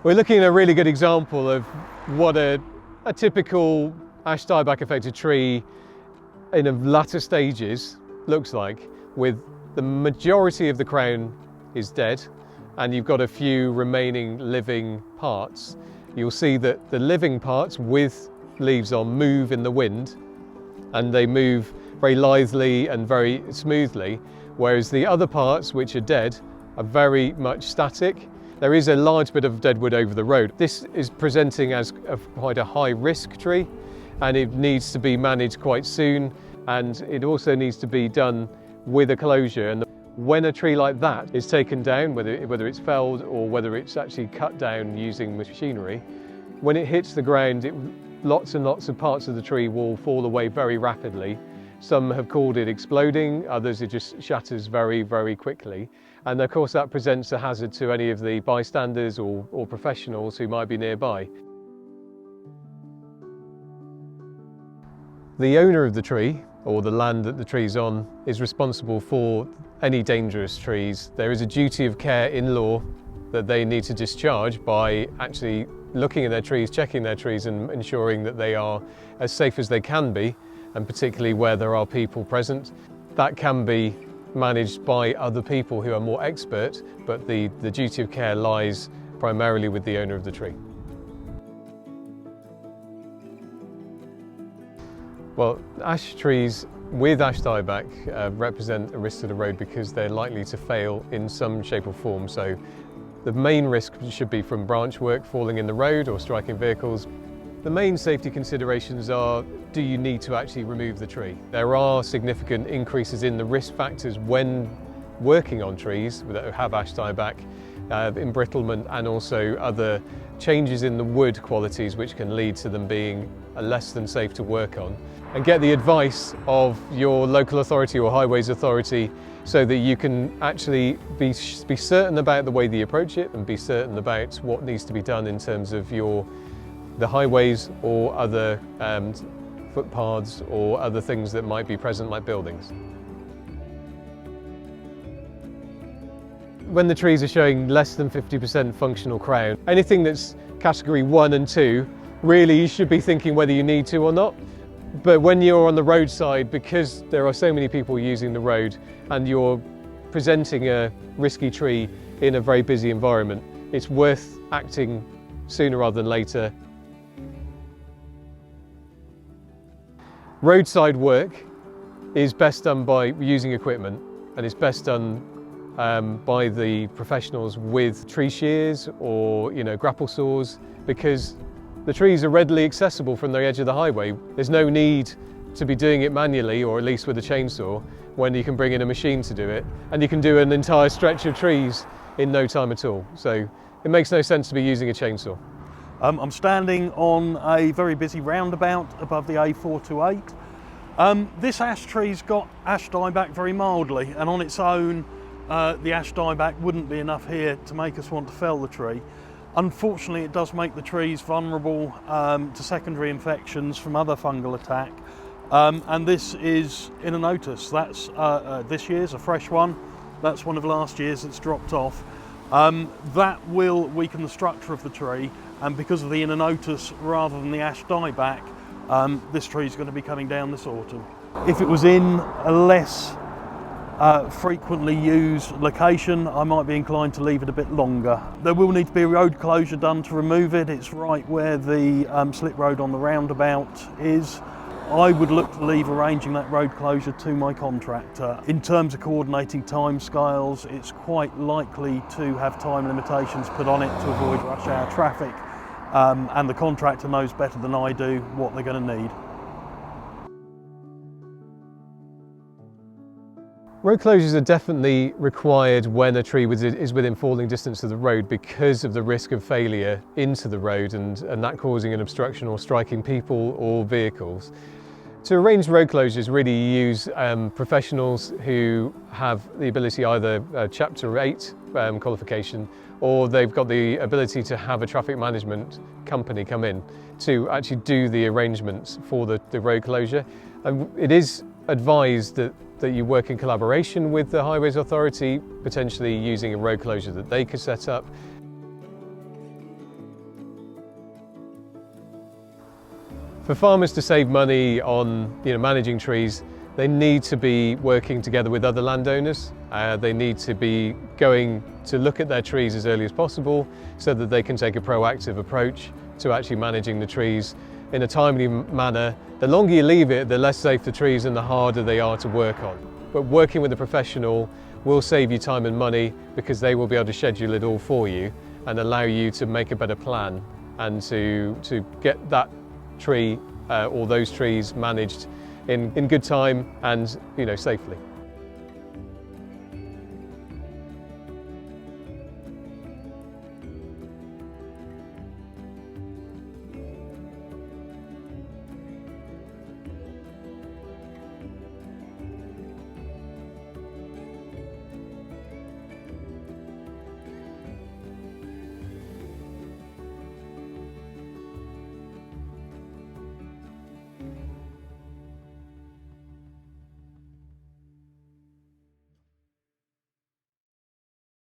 We're looking at a really good example of what a typical ash dieback affected tree in the latter stages looks like, with the majority of the crown is dead and you've got a few remaining living parts. You'll see that the living parts with leaves on move in the wind, and they move very lithely and very smoothly, whereas the other parts, which are dead, are very much static. There is a large bit of dead wood over the road. This is presenting as quite a high risk tree, and it needs to be managed quite soon, and it also needs to be done with a closure. And when a tree like that is taken down, whether it's felled or whether it's actually cut down using machinery, when it hits the ground, lots and lots of parts of the tree will fall away very rapidly. Some have called it exploding, others it just shatters very, very quickly. And of course that presents a hazard to any of the bystanders or professionals who might be nearby. The owner of the tree, or the land that the tree's on, is responsible for any dangerous trees. There is a duty of care in law that they need to discharge by actually looking at their trees, checking their trees and ensuring that they are as safe as they can be, and particularly where there are people present. That can be managed by other people who are more expert, but the duty of care lies primarily with the owner of the tree. Well, ash trees with ash dieback represent a risk to the road because they're likely to fail in some shape or form. So the main risk should be from branch work falling in the road or striking vehicles. The main safety considerations are, do you need to actually remove the tree? There are significant increases in the risk factors when working on trees that have ash dieback, embrittlement, and also other changes in the wood qualities which can lead to them being less than safe to work on. And get the advice of your local authority or highways authority so that you can actually be certain about the way that you approach it and be certain about what needs to be done in terms of the highways or other footpaths or other things that might be present, like buildings. When the trees are showing less than 50% functional crown, anything that's category 1 and 2, really you should be thinking whether you need to or not. But when you're on the roadside, because there are so many people using the road and you're presenting a risky tree in a very busy environment, it's worth acting sooner rather than later. Roadside work is best done by using equipment, and it's best done by the professionals with tree shears or grapple saws, because the trees are readily accessible from the edge of the highway. There's no need to be doing it manually, or at least with a chainsaw, when you can bring in a machine to do it, and you can do an entire stretch of trees in no time at all. So it makes no sense to be using a chainsaw. I'm standing on a very busy roundabout above the A428. This ash tree's got ash dieback very mildly, and on its own the ash dieback wouldn't be enough here to make us want to fell the tree. Unfortunately, it does make the trees vulnerable to secondary infections from other fungal attack, and this is in a notice. That's this year's a fresh one. That's one of last year's that's dropped off. That will weaken the structure of the tree, and because of the inner notice rather than the ash dieback, this tree is going to be coming down this autumn. If it was in a less frequently used location, I might be inclined to leave it a bit longer. There will need to be a road closure done to remove it. It's right where the slip road on the roundabout is. I would look to leave arranging that road closure to my contractor. In terms of coordinating timescales, it's quite likely to have time limitations put on it to avoid rush hour traffic, and the contractor knows better than I do what they're going to need. Road closures are definitely required when a tree is within falling distance of the road because of the risk of failure into the road and that causing an obstruction or striking people or vehicles. To arrange road closures, really you use professionals who have the ability, either a Chapter 8 qualification, or they've got the ability to have a traffic management company come in to actually do the arrangements for the road closure. And it is advised that you work in collaboration with the Highways Authority, potentially using a road closure that they could set up. For farmers to save money on managing trees, they need to be working together with other landowners. They need to be going to look at their trees as early as possible so that they can take a proactive approach to actually managing the trees in a timely manner. The longer you leave it, the less safe the trees and the harder they are to work on. But working with a professional will save you time and money, because they will be able to schedule it all for you and allow you to make a better plan and to get that tree or those trees managed in good time and safely.